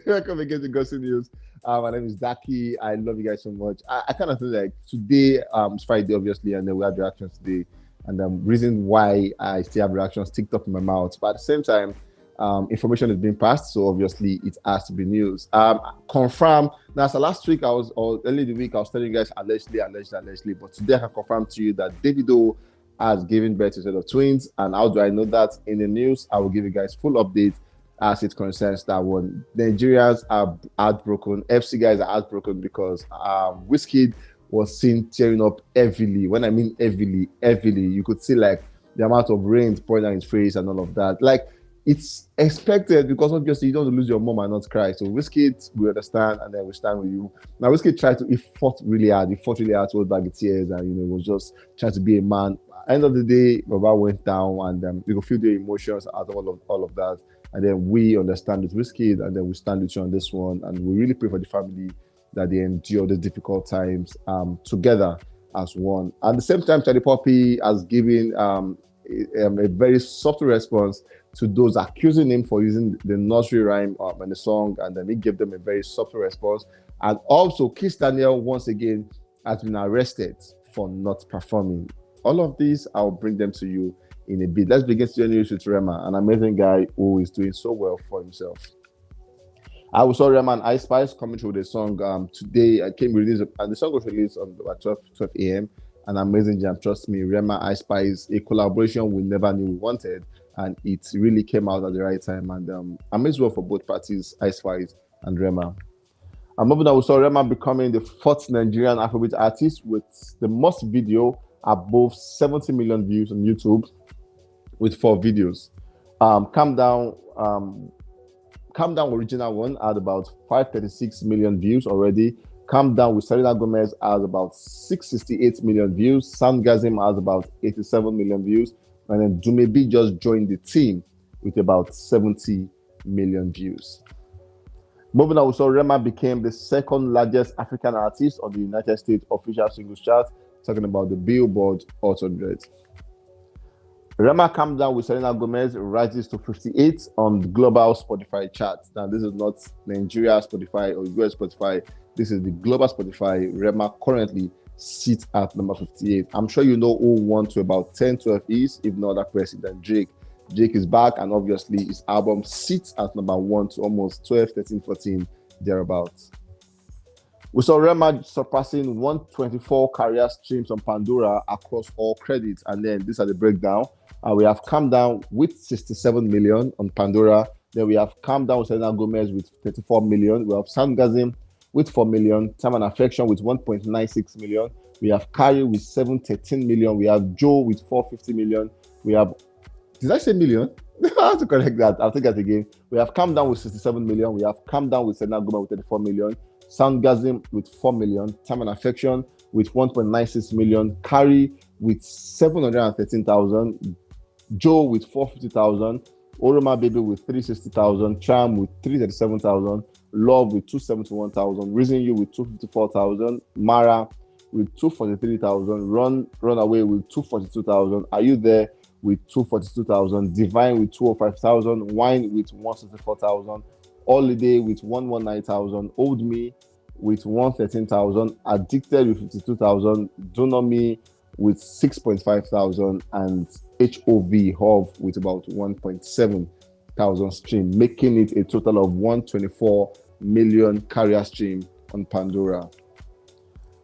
Welcome again to Gossip News. My name is Daki. I love you guys so much. I kind of feel like today, it's Friday, obviously, and then we have reactions today. And the reason why I still have reactions ticked up in my mouth, but at the same time, information is being passed, so obviously it has to be news. Confirm. Now, so last week or early in the week, I was telling you guys allegedly, but today I can confirm to you that Davido has given birth to a set of twins. And how do I know that? In the news, I will give you guys full update as it concerns that one. Nigerians are heartbroken. FC guys are heartbroken because Wizkid was seen tearing up heavily. When I mean heavily, you could see like the amount of rain pouring on his face and all of that. Like it's expected because obviously you don't lose your mom and not cry. So Wizkid, we understand, and then we stand with you. Now Wizkid he fought really hard. He fought really hard to hold back the tears, and was just trying to be a man. End of the day, Baba went down, and you could feel the emotions out of all of that. And then we understand with Wizkid, and then we stand with you on this one. And we really pray for the family that they endure the difficult times together as one. At the same time, Shallipopi has given a very subtle response to those accusing him for using the nursery rhyme in the song, and then he gave them a very subtle response. And also, Kizz Daniel once again has been arrested for not performing. All of these, I'll bring them to you in a bit. Let's begin to news with Rema, an amazing guy who is doing so well for himself. I saw Rema and Ice Spice coming through the song today. I came released, and the song was released on at 12 a.m. An amazing jam, trust me. Rema, Ice Spice, a collaboration we never knew we wanted, and it really came out at the right time. And amazing well for both parties, Ice Spice and Rema. And moving on, we saw Rema becoming the fourth Nigerian Afrobeat artist with the most video above 70 million views on YouTube with 4 videos. Calm Down original one had about 536 million views already. Calm Down with Selena Gomez has about 668 million views. Soundgasm has about 87 million views. And then Dumebi just joined the team with about 70 million views. Moving on, we saw Rema became the second largest African artist on the United States official singles chart, talking about the Billboard Hot 100. Rema Calm Down with Selena Gomez rises to 58 on the global Spotify chart. Now, this is not Nigeria Spotify or US Spotify. This is the global Spotify. Rema currently sits at number 58. I'm sure you know who won to about 10, 12 is, if not that president, Drake. Drake is back, and obviously his album sits at number 1 to almost 12, 13, 14, thereabouts. We saw Rema surpassing 124 career streams on Pandora across all credits. And then these are the breakdown. We have Calm Down with 67 million on Pandora. Then we have Calm Down with Selena Gomez with 34 million. We have Soundgasm with 4 million. Time and Affection with 1.96 million. We have Carrie with 713 million. We have Joe with 450 million. We have, did I say million? I have to correct that. I'll take that again. We have Calm Down with 67 million. We have Calm Down with Selena Gomez with 34 million. Soundgasm with 4 million, Time and Affection with 1.96 million, Carrie with 713,000, Joe with 450,000, Oroma Baby with 360,000, Charm with 337,000, Love with 271,000, Reason You with 254,000, Mara with 243,000, Runaway with 242,000, Are You There with 242,000, Divine with 205,000, Wine with 164,000, Holiday with 119,000, Old Me with 113,000, Addicted with 52,000, Do Not Me with 6.5 thousand, and HOV with about 1.7 thousand stream, making it a total of 124 million carrier stream on Pandora.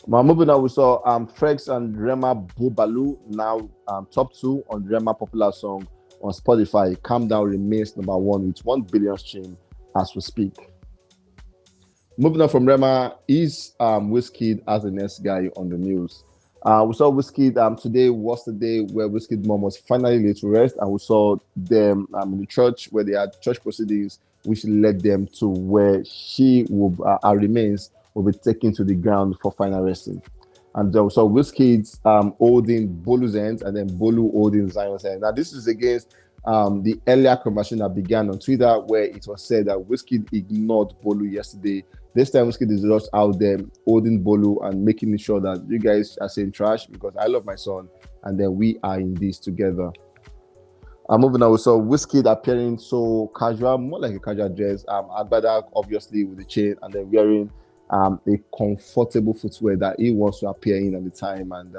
Now moving on, we saw Frex and Rema Bobalu now top 2 on Rema popular song on Spotify. Calm Down remains number 1 with 1 billion stream as we speak. Moving on from Rema is Wizkid as the next guy on the news. We saw Wizkid today was the day where Wizkid's mom was finally laid to rest, and we saw them in the church where they had church proceedings, which led them to where she will her remains will be taken to the ground for final resting. And we saw Wizkid holding Bolu's hand, and then Bolu holding Zion's hand. Now this is against the earlier conversation that began on Twitter, where it was said that Wizkid ignored Bolu yesterday. This time, Wizkid is just out there holding Bolu and making sure that you guys are saying trash because I love my son, and then we are in this together. Moving on, we saw Wizkid appearing so casual, more like a casual dress. Agbada obviously with the chain, and then wearing a comfortable footwear that he wants to appear in at the time. And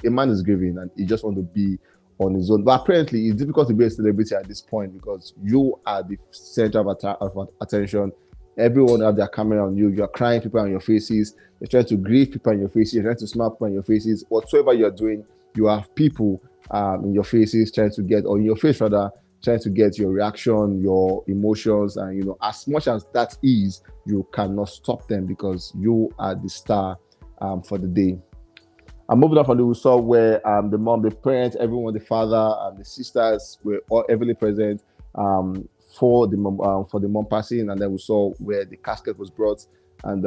a man is grieving, and he just want to be on his own. But apparently, it's difficult to be a celebrity at this point because you are the center of attention. Everyone have their camera on you. You're crying people on your faces. You're trying to grieve people on your faces. You're trying to smile people on your faces. Whatsoever you're doing, you have people in your faces trying to get, or in your face rather, trying to get your reaction, your emotions, and as much as that is, you cannot stop them because you are the star for the day. I'm moving on from the we saw where the mom, the parents, everyone, the father, and the sisters were all heavily present for the mom passing, and then we saw where the casket was brought, and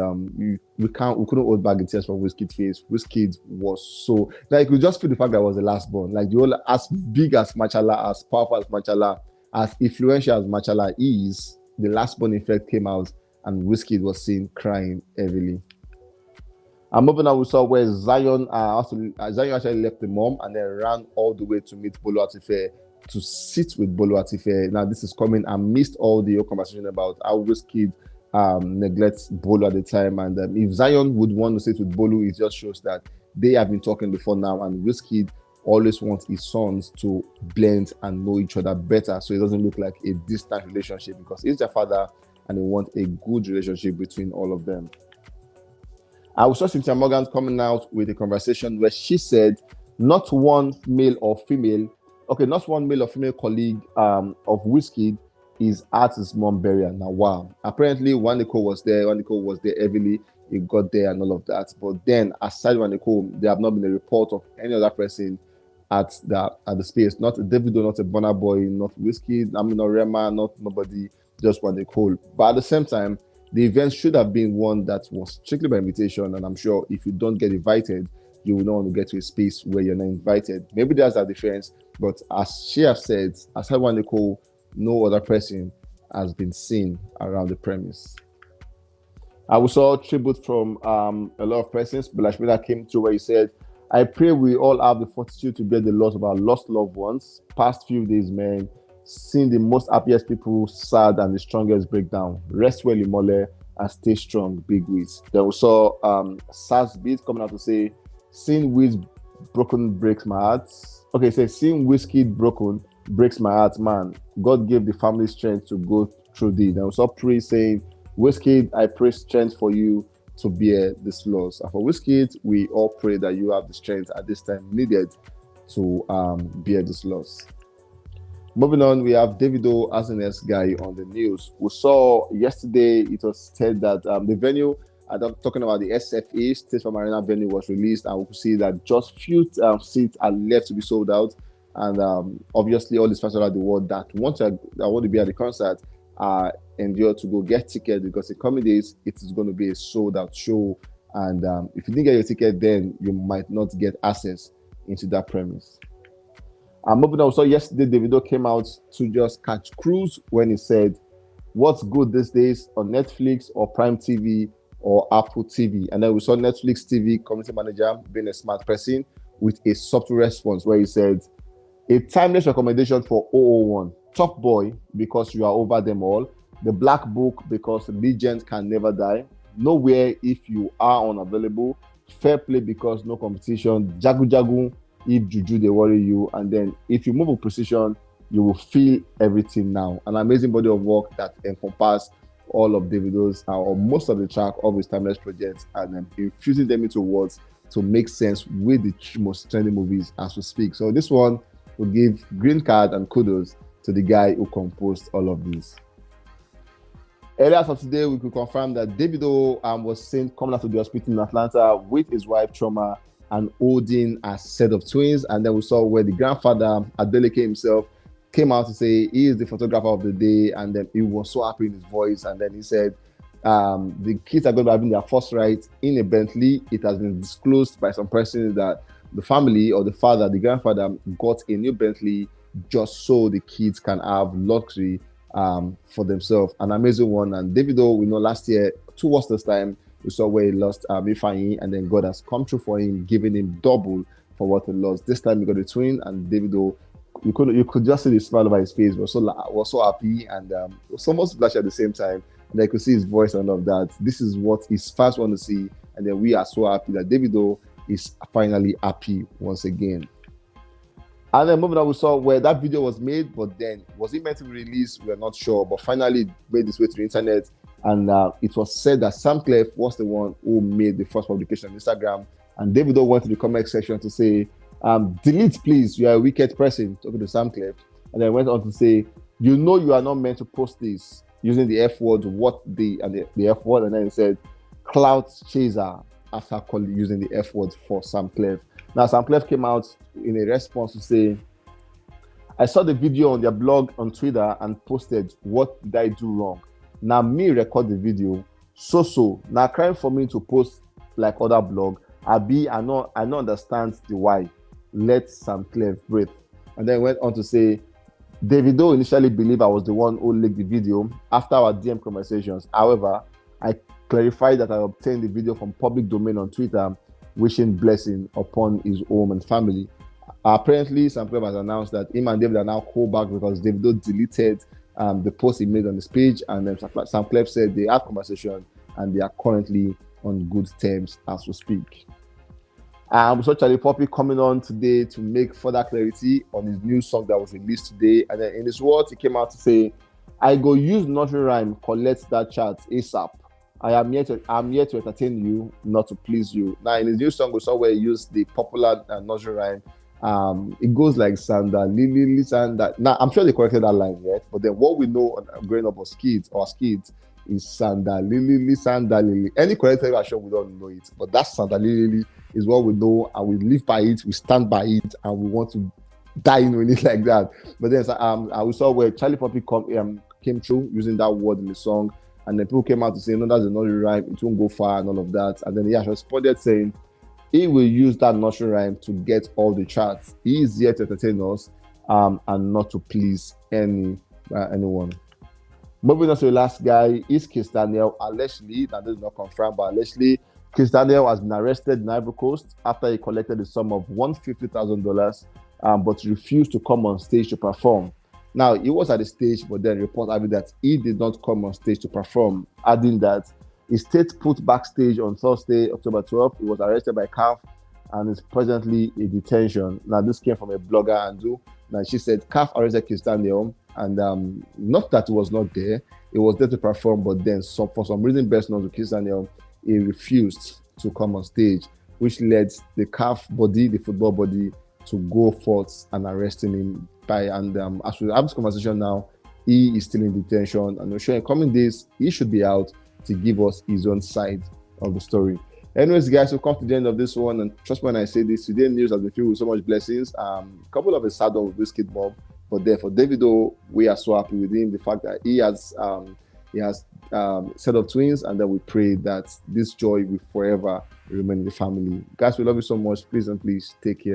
we couldn't hold back the tears from Wizkid's face. Wizkid was so like we just feel the fact that I was the last born, like the whole as big as Machala, as powerful as Machala, as influential as Machala is, the last born effect came out, and Wizkid was seen crying heavily. And moving on, we saw where Zion Zion actually left the mom and then ran all the way to meet Bolo Atife to sit with Bolo Atife. Now, this is coming amidst all the conversation about how Wizkid neglects Bolo at the time. And if Zion would want to sit with Bolo, it just shows that they have been talking before now. And Wizkid always wants his sons to blend and know each other better, so it doesn't look like a distant relationship, because he's their father and they want a good relationship between all of them. I saw Cynthia Morgan coming out with a conversation where she said, not one male or female colleague of Wizkid is at his mom burial. Now, wow. Apparently, Waniko was there heavily. He got there and all of that. But then, aside Waniko, there have not been a report of any other person at the space. Not Davido, not a Burna Boy, not Wizkid, not Rema, not nobody, just Waniko. But at the same time, the event should have been one that was strictly by invitation, and I'm sure if you don't get invited, you will not want to get to a space where you're not invited. Maybe there's a difference, but as she has said, as everyone they call, no other person has been seen around the premise. I saw tribute from a lot of persons. Bilashmila came to where he said, I pray we all have the fortitude to bear the loss of our lost loved ones. Past few days, man, seeing the most happiest people sad and the strongest breakdown. Rest well, Imole, and stay strong, big Wiz. Then we saw Saz Beat coming out to say, seeing Wiz broken breaks my heart. Okay, it says, seeing Wizkid broken breaks my heart, man. God gave the family strength to go through this. Then we saw Pri saying, Wizkid, I pray strength for you to bear this loss. And for Wizkid, we all pray that you have the strength at this time needed to bear this loss. Moving on, we have Davido as the next guy on the news. We saw yesterday, it was said that the venue, I'm talking about the SFA, State Farm Arena venue, was released, and we could see that just few seats are left to be sold out. And obviously, all these fans around the world that want to be at the concert are endured to go get tickets, because in coming days, it is going to be a sold out show. And if you didn't get your ticket, then you might not get access into that premise. Moving on, so yesterday Davido came out to just catch cruise when he said, what's good these days on Netflix or Prime TV or Apple TV? And then we saw Netflix TV community manager being a smart person with a subtle response where he said, a timeless recommendation for 001, Top Boy because you are over them all, The Black Book because legends can never die, Nowhere if you are unavailable, Fair Play because no competition, Jagu Jagu if Juju they worry you, and then if you move with precision, you will feel everything now. An amazing body of work that encompass all of Davido's or most of the track of his timeless projects, and then infusing them into words to make sense with the most trending movies as we speak. So this one will give green card and kudos to the guy who composed all of this. Earlier today, we could confirm that Davido was seen coming out to the hospital in Atlanta with his wife Choima and holding a set of twins. And then we saw where the grandfather, Adeleke himself, came out to say he is the photographer of the day, and then he was so happy in his voice. And then he said, the kids are going to be having their first ride in a Bentley. It has been disclosed by some persons that the family or the father, the grandfather, got a new Bentley just so the kids can have luxury for themselves. An amazing one. And Davido, we know last year, towards this time, we saw where he lost Ifeanyi, and then God has come through for him, giving him double for what he lost. This time he got a twin, and Davido you could just see the smile over his face. Was so happy, and was almost blush at the same time. And I could see his voice and all of that. This is what his fans want to see, and then we are so happy that Davido is finally happy once again. And then moving on, we saw where that video was made, but then was it meant to be released? We're not sure, but finally it made its way to the internet, and it was said that Sam Clef was the one who made the first publication on Instagram, and Davido went to the comment section to say, delete please, you are a wicked person, talking to Sam Clef, and then went on to say, you know you are not meant to post this, using the F word, the F word, and then he said, clout chaser, after using the F word for Sam Clef. Now, Sam Clef came out in a response to say, I saw the video on their blog on Twitter and posted, what did I do wrong? Now, me record the video, so. Now, crying for me to post like other blog, I don't understand the why. Let Sam Clef breathe. And then went on to say, Davido initially believed I was the one who leaked the video after our DM conversations. However, I clarified that I obtained the video from public domain on Twitter, wishing blessing upon his home and family. Apparently, Sam Clef has announced that him and David are now co-back because Davido deleted the post he made on his page, and then Sam Clef said they had conversation and they are currently on good terms as we speak. We saw Shallipopi coming on today to make further clarity on his new song that was released today, and then in his words, he came out to say, I go use nursery rhyme, collect that chart ASAP. I'm here to entertain you, not to please you. Now, in his new song, we saw where he used the popular nursery rhyme. It goes like Sanda, Lily, Sanda. Now, I'm sure they corrected that line yet, but then what we know growing up as kids is Sanda, Lily, Sanda, Lily. Any corrected version, we don't know it, but that Sanda, Lily is what we know, and we live by it, we stand by it, and we want to die in it like that. But then we saw where Shallipopi came through using that word in the song. And then people came out to say, no, that's a nursery rhyme, it won't go far and all of that. And then he responded saying, he will use that nursery rhyme to get all the charts. He is here to entertain us and not to please anyone. Moving on to the last guy is Kizz Daniel. Allegedly, that is not confirmed, but allegedly, Kizz Daniel has been arrested in Ivory Coast after he collected the sum of $150,000, but refused to come on stage to perform. Now, he was at the stage, but then reports having that he did not come on stage to perform, adding that he stayed put backstage on Thursday, October 12th. He was arrested by CAF and is presently in detention. Now, this came from a blogger, Andrew. Now, she said CAF arrested Kizz Daniel, and not that he was not there. He was there to perform, but then for some reason best known to Kizz Daniel, he refused to come on stage, which led the CAF body, the football body, to go forth and arresting him. As we have this conversation now, he is still in detention, and I'm sure in coming days he should be out to give us his own side of the story. Anyways, guys, we'll come to the end of this one, and trust me when I say this, today's news has been filled with so much blessings. A couple of a sad one with Wizkid Bob, but then for Davido, we are so happy with him. The fact that he has set of twins, and then we pray that this joy will forever remain in the family. Guys, we love you so much. Please and please take care.